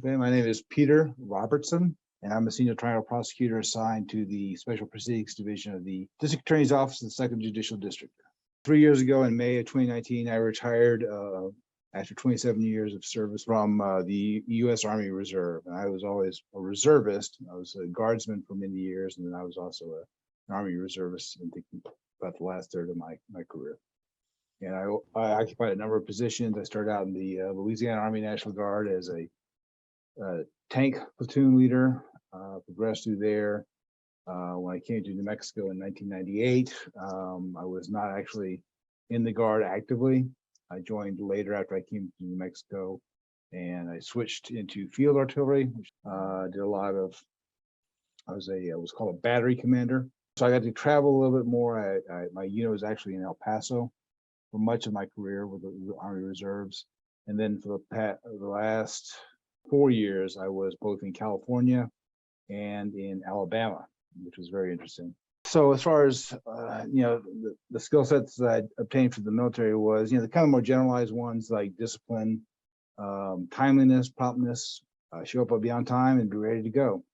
Okay, my name is Peter Robertson, and I'm a senior trial prosecutor assigned to the Special Proceedings Division of the District Attorney's Office of the Second Judicial District. 3 years ago, in May of 2019, I retired after 27 years of service from the U.S. Army Reserve. And I was always a reservist. I was a guardsman for many years, and then I was also an Army Reservist, and thinking about the last third of my career. And I occupied a number of positions. I started out in the Louisiana Army National Guard as a tank platoon leader, progressed through there. When I came to New Mexico in 1998, I was not actually in the Guard actively. I joined later after I came to New Mexico, and I switched into field artillery, which did a lot of, I was called a battery commander. So I got to travel a little bit more. My unit was actually in El Paso for much of my career with the Army Reserves. And then for the last 4 years, I was both in California and in Alabama, which was very interesting. So as far as, the skill sets that I obtained for the military was, the kind of more generalized ones like discipline, timeliness, promptness, show up be on time and be ready to go.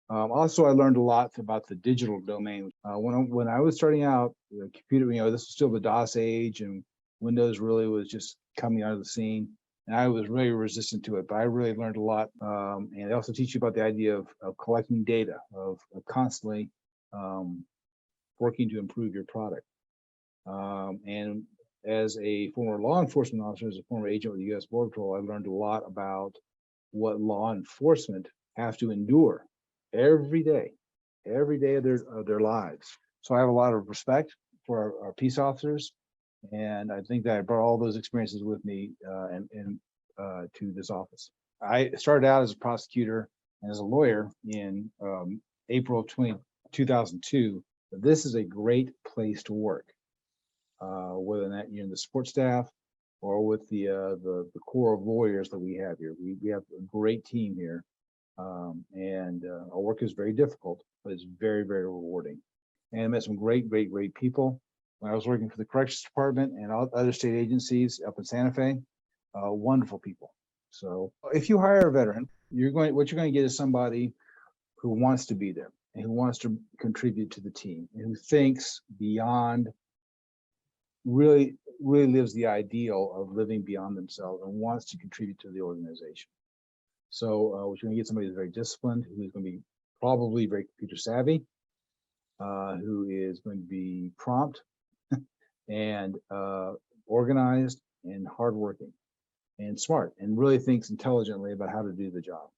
Also, I learned a lot about the digital domain. When I was starting out, the computer, this was still the DOS age, and Windows really was just coming out of the scene. And I was really resistant to it, but I really learned a lot. And they also teach you about the idea of collecting data, of constantly working to improve your product. And as a former law enforcement officer, as a former agent with the U.S. Border Patrol, I learned a lot about what law enforcement have to endure every day of their lives. So I have a lot of respect for our peace officers. And I think that I brought all those experiences with me to this office. I started out as a prosecutor and as a lawyer in April of 2002. This is a great place to work, whether that you're in the support staff or with the core of lawyers that we have here. We have a great team here, and our work is very difficult, but it's very, very rewarding. And I met some great people. When I was working for the Corrections Department and other state agencies up in Santa Fe, wonderful people. So if you hire a veteran, what you're going to get is somebody who wants to be there and who wants to contribute to the team and who thinks beyond, really lives the ideal of living beyond themselves and wants to contribute to the organization. So what you're going to get somebody who's very disciplined, who's going to be probably very computer savvy, who is going to be prompt, and organized and hardworking and smart, and really thinks intelligently about how to do the job.